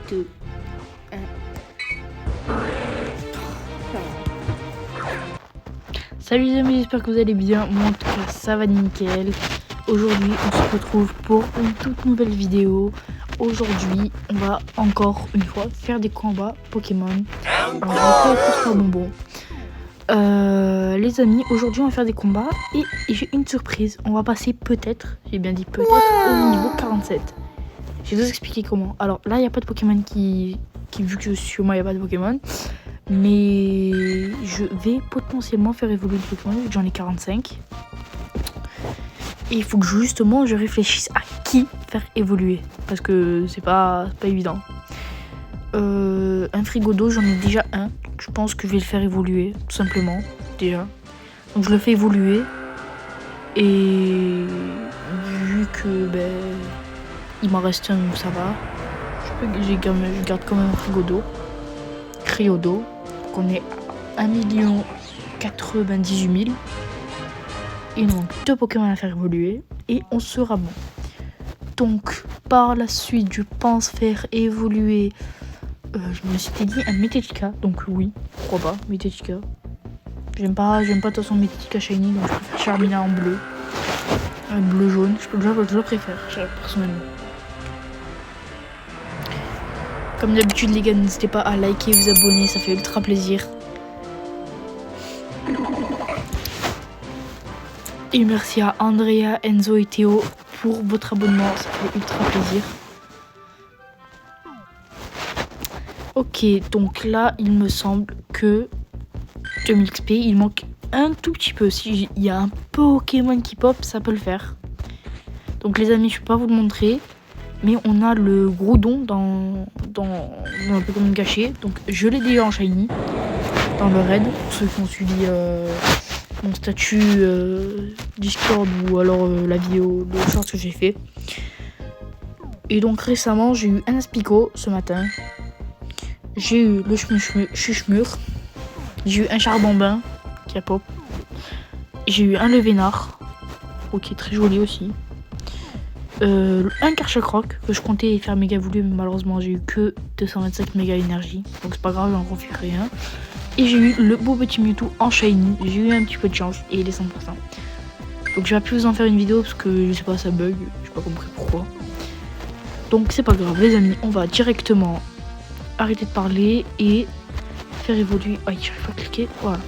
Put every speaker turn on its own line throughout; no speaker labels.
2, 1. Salut les amis, j'espère que vous allez bien. Moi en tout cas ça va nickel. Aujourd'hui on se retrouve pour une toute nouvelle vidéo. Aujourd'hui on va encore une fois faire des combats Pokémon. Alors je vais pas trop bonbon. Les amis, aujourd'hui on va faire des combats et j'ai une surprise. On va passer peut-être, j'ai bien dit peut-être, au niveau 47. Je vais vous expliquer comment. Alors là il n'y a pas de Pokémon qui vu que sur moi il n'y a pas de Pokémon. Mais je vais potentiellement faire évoluer le Pokémon vu que j'en ai 45. Et il faut que justement je réfléchisse à qui faire évoluer. Parce que c'est pas évident. Un frigo d'eau, j'en ai déjà un. Donc je pense que je vais le faire évoluer, tout simplement. Déjà. Donc je le fais évoluer. Et vu que il m'en reste un, donc ça va. Je garde quand même un frigo d'eau. Cryo d'eau. On est à 1 098 000. Il nous manque 2 Pokémon à faire évoluer et on sera bon. Donc par la suite je pense faire évoluer je me suis dit un Metechica. Donc oui, pourquoi pas Metechica. J'aime pas de toute façon Metechica Shiny, donc je préfère Charmina en bleu. Un bleu jaune, je le préfère personnellement. Comme d'habitude les gars, n'hésitez pas à liker, vous abonner, ça fait ultra plaisir. Et merci à Andrea, Enzo et Théo pour votre abonnement, ça fait ultra plaisir. Ok, donc là il me semble que 2000 XP, il manque un tout petit peu. Si il y a un Pokémon qui pop, ça peut le faire. Donc les amis, je peux pas vous le montrer. Mais on a le Groudon dans un Pokémon caché. Donc je l'ai déjà en Shiny. Dans le raid. Pour ceux qui ont suivi mon statut Discord ou alors la vidéo, le short que j'ai fait. Et donc récemment j'ai eu un Aspico ce matin. J'ai eu le Chuchmur. J'ai eu un Charbambin qui a pop. J'ai eu un Levénard. Ok, très joli aussi. Un Karchakroc que je comptais faire méga évoluer, mais malheureusement j'ai eu que 225 méga énergie, donc c'est pas grave, j'en refais rien. Et j'ai eu le beau petit Mewtwo en Shiny, j'ai eu un petit peu de chance et il est 100%. Donc je vais plus vous en faire une vidéo parce que je sais pas, ça bug, j'ai pas compris pourquoi. Donc c'est pas grave les amis, on va directement arrêter de parler et faire évoluer. Aïe, j'arrive pas à cliquer, voilà.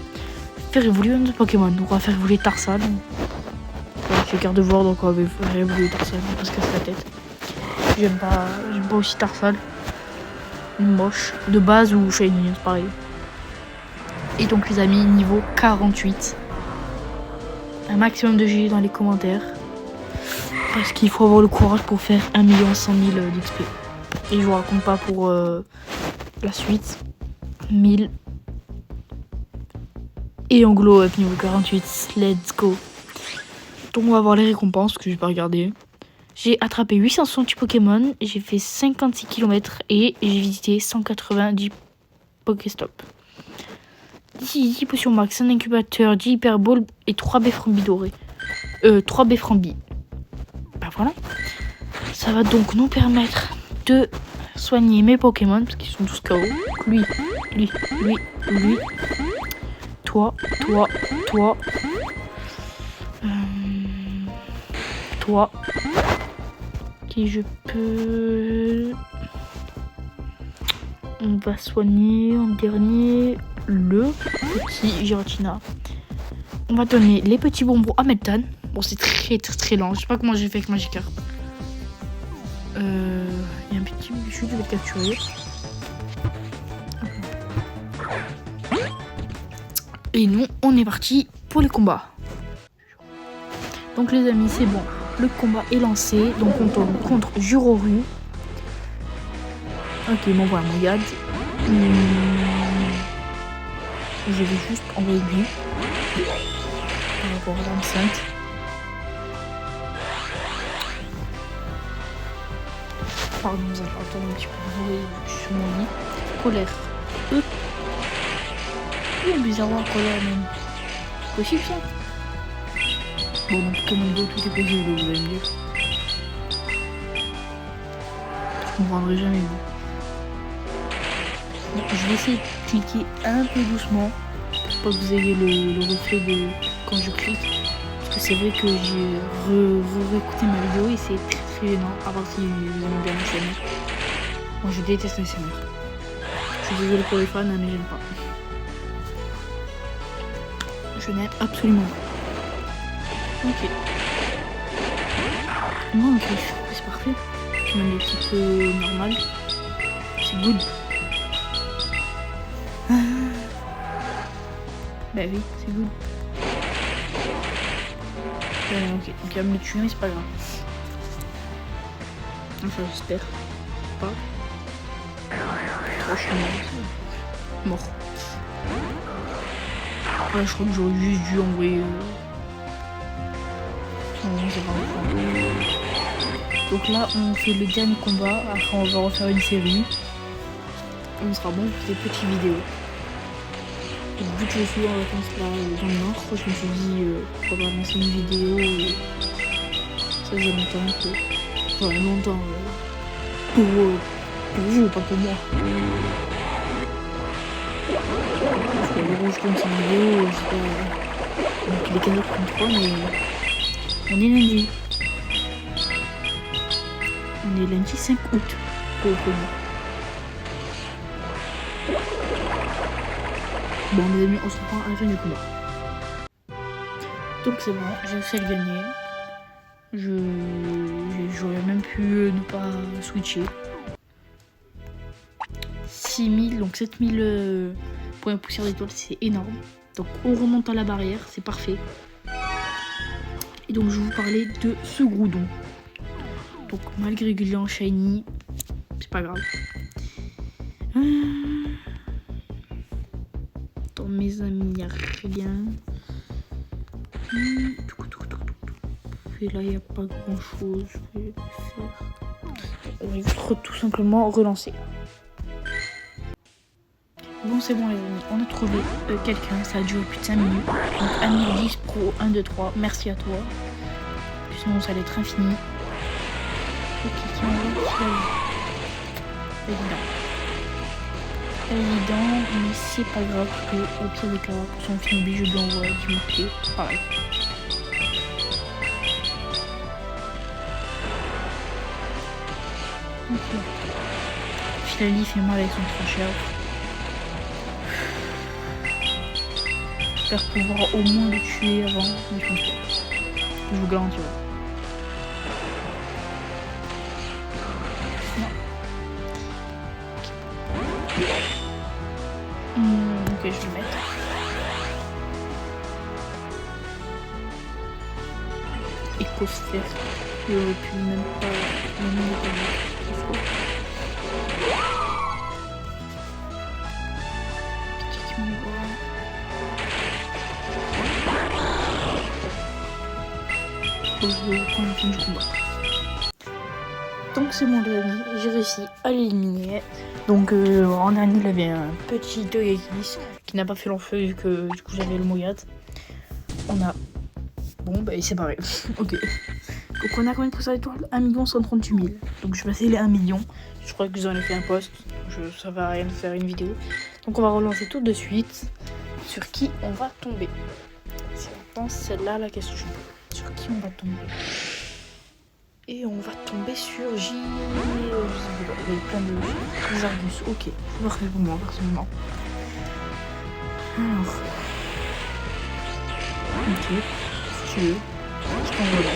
Faire évoluer notre Pokémon, on va faire évoluer Tarsal. J'ai garde de voir, donc on va faire évoluer Tarsal, on va se casser la tête. J'aime pas aussi Tarsal. Moche. De base ou Shiny, c'est pareil. Et donc les amis, niveau 48. Un maximum de GG dans les commentaires. Parce qu'il faut avoir le courage pour faire 1 100 000 d'XP. Et je vous raconte pas pour la suite. 1000. Et en glow up niveau 48. Let's go. Donc on va voir les récompenses que j'ai pas regardé. J'ai attrapé 868 Pokémon, j'ai fait 56 km et j'ai visité 190 Pokéstop. 10 potions max, un incubateur, 10 hyperballs et 3 befframbis dorés. 3 befframbis. Bah voilà. Ça va donc nous permettre de soigner mes Pokémon parce qu'ils sont tous KO. Lui. Toi. Qui je peux. On va soigner en dernier le petit Giratina. On va donner les petits bonbons à Meltan. Bon, c'est très lent. Je sais pas comment j'ai fait avec Magikarp. Il y a un petit bichou, je vais le capturer. Et nous, on est parti pour les combats. Donc les amis, c'est bon. Le combat est lancé. Donc on tombe contre Juroru. Ok, il m'envoie mon Yad. Je vais juste envoyer lui. Par rapport à l'enceinte. Pardon, vous allez entendre un petit peu de bruit sur mon lit. Colère. Bizarrement colère même. C'est possible ça? Bon, dans Pokémon Go, tout est possible, vous allez me dire. Je comprendrai jamais. Bon, je vais essayer de cliquer un peu doucement pour pas que vous ayez le reflet de quand je clique. Parce que c'est vrai que j'ai réécouté ma vidéo et c'est très gênant, à part si vous aimez bien l'ASMR. Moi je déteste l'ASMR. Je suis désolée pour les fans, mais j'aime pas. Je n'aime absolument pas. Ok. Non, ok, c'est parfait. Je mets des types normales. C'est good. Bah oui, c'est good. Ok, donc il va me le tuer, mais c'est pas grave. Enfin, j'espère. Pas. Oh, je suis mort. Ouais, je crois que j'aurais juste dû envoyer. Donc là, on fait le dernier combat. Après, on va refaire une série. Et on sera bon pour des petites vidéos. Donc, vu que je suis en vacances là dans le nord, je me suis dit pourquoi pas lancer une vidéo. Ça faisait longtemps que. Enfin, longtemps. Pour vous, pas pour moi. Parce que le je compte une vidéo, je sais pas. Donc il est 15h33, mais. On est lundi. On est lundi 5 août. Pour le premier. Bon, mes amis, on se reprend à la fin du combat. Donc c'est bon, j'ai réussi à le gagner. J'aurais même pu ne pas switcher. 6000, donc 7000 points poussière d'étoiles, c'est énorme. Donc on remonte à la barrière, c'est parfait. Et donc je vais vous parler de ce Groudon. Donc malgré qu'il est en shiny, c'est pas grave. Dans mes amis, il n'y a rien. Et là, il n'y a pas grand chose. Je vais faire. On va tout simplement relancer. Bon, c'est bon, les amis. On a trouvé quelqu'un. Ça a duré plus de 5 minutes. Donc, Amir 10 Pro 1, 2, 3. Merci à toi. Sinon, ça allait être infini. Ok, qui m'envoie évident. Évident, mais c'est pas grave. Parce que, au pire des cas, pour son film, je lui envoie du pied. Pareil. Filali fait mal avec son crochet. J'espère pouvoir au moins le tuer avant, mais je pense pas. Je vous garantis. Non. Ok, je vais le mettre. Écosphère. Il aurait pu même pas. Je vais prendre le fin du combat. Donc c'est bon les amis, j'ai réussi à l'éliminer. Donc en dernier il avait un petit Togekiss qui n'a pas fait long feu vu que du coup j'avais le Moyat. On a... Bon bah il s'est barré. Ok. Donc on a combien de poussières d'étoiles? 1 138 000. Donc je vais passer les 1 million. Je crois que j'en ai fait un post. Ça va rien faire une vidéo. Donc on va relancer tout de suite. Sur qui on va tomber? C'est celle-là la question. Sur qui on va tomber? Et on va tomber sur J... Il y a plein de Argus. Ok, je me refais pour moi personnellement. Alors... Ok, si tu veux. Je t'envoie là.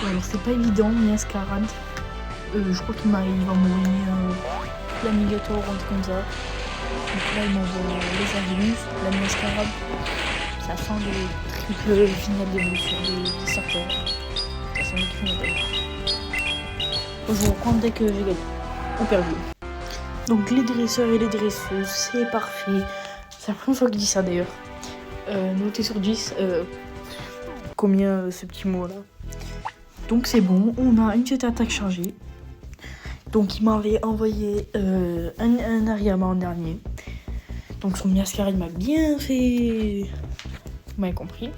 Alors c'est pas évident, mais Ascarad. Je crois qu'il va m'envoyer l'Amigator ou un truc comme ça. Donc là il m'envoie les Argus, la Mascarade. Ça sent le triple final d'évolution des sorteurs. Ça sent le final. Je vous reprends dès que j'ai gagné. Ou perdu. Donc les dresseurs et les dresseuses, c'est parfait. C'est la première fois que je dis ça d'ailleurs. Notez sur 10 combien ce petit mot là. Donc c'est bon, on a une petite attaque chargée. Donc il m'avait envoyé un Ariama en dernier. Donc son Miascar il m'a bien fait. Vous m'avez compris.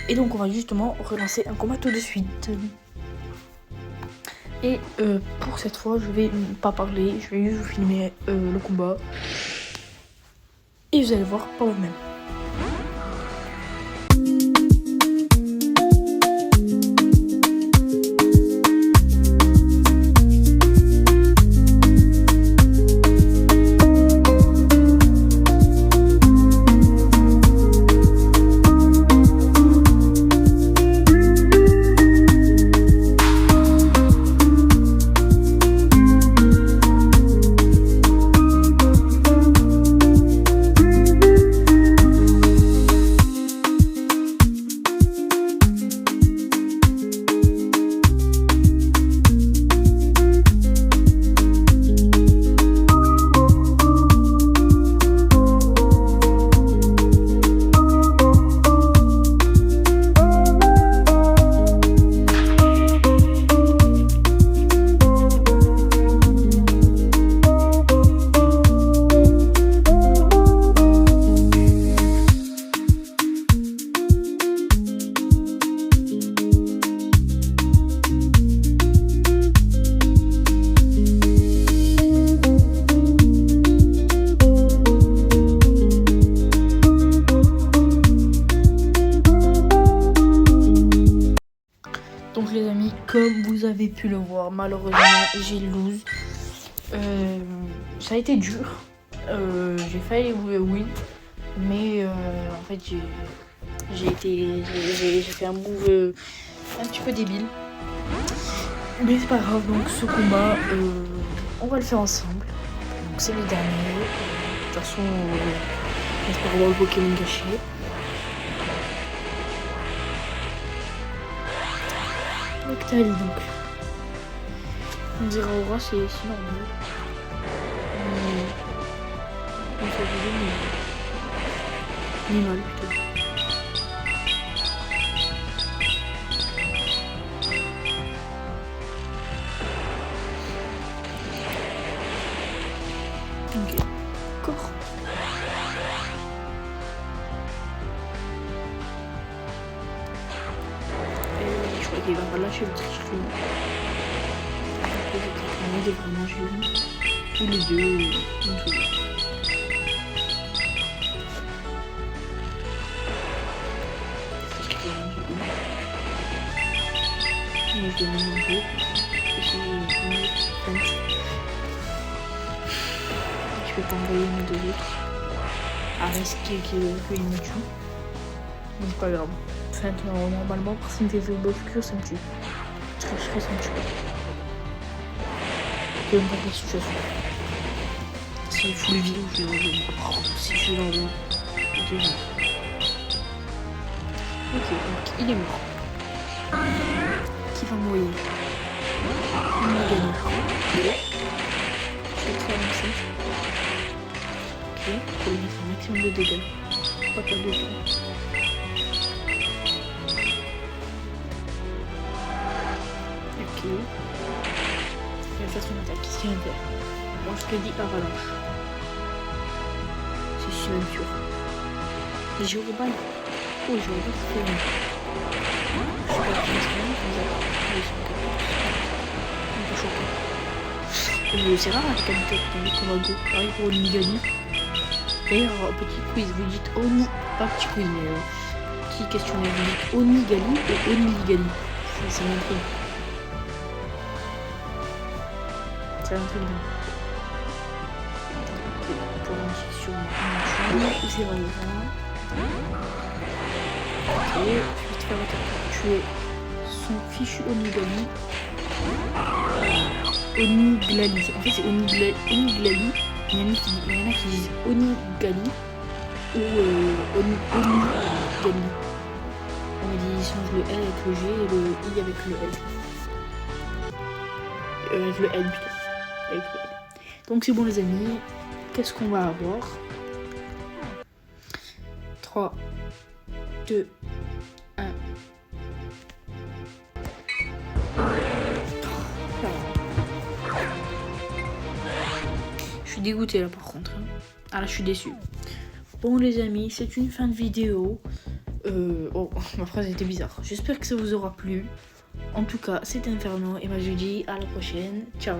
Et donc on va justement relancer un combat tout de suite. Et pour cette fois, je vais pas parler, je vais juste vous filmer le combat. Et vous allez voir par vous-même. Donc les amis, comme vous avez pu le voir, malheureusement j'ai lose. Ça a été dur. J'ai failli win, mais en fait j'ai fait un move un petit peu débile. Mais c'est pas grave, donc ce combat, on va le faire ensemble. Donc c'est le dernier. De toute façon, j'espère avoir le Pokémon gâché. Octali donc. On dirait Aura, c'est normal. Mais ça veut dire mal plutôt. Ok, d'accord. Je crois qu'il va pas lâcher le tricherie. Il est vraiment génial. Tous les deux, une seconde. Moi je dois me manger. Je peux pas envoyer mes deux autres. À risquer qu'il me tue. Mais c'est pas grave. Enfin, normalement, personne qui fait le buff cure, ça me tue. Tricherie, ça me tue pas. Peu importe la situation. Si je full vie, je vais revenir. Si je suis dans le... Ok, donc il est mort. Qui va mourir? On a gagné. Je vais très avancer. Ok, faut lui mettre un maximum de dégâts. Pas perdre de temps. Ok. Il va faire son attaque. Qu'est-ce qu'il vient de faire? Moi je te dis avalanche. C'est même sûr. Les Géoballes. Oh, les Géoballes c'est fait. Je sais pas comment c'est vraiment comme ça. Ils sont un peu choqués. C'est rare avec un tête dans les combats go. Pareil pour Onigali. D'ailleurs, petit quiz, vous dites Oni. Pas petit quiz, mais petit questionnaire. Vous dites Onigali ou Onigali. Ça m'intrigue. Ça m'intrigue. Pour une section, c'est vraiment. Ok, je vais te faire tuer son fichu Onigali. Oniglali. En fait, c'est Oniglali. Il y en a qui disent Onigali ou Onigali. On dit ils changent le L avec le G et le I avec le L. Avec le N plutôt. Avec le L. Donc c'est bon les amis. Qu'est-ce qu'on va avoir? 3, 2, 1. Je suis dégoûtée là par contre. Ah là je suis déçue. Bon les amis, c'est une fin de vidéo. Oh, ma phrase était bizarre. J'espère que ça vous aura plu. En tout cas, c'était Inferno et moi je dis à la prochaine. Ciao.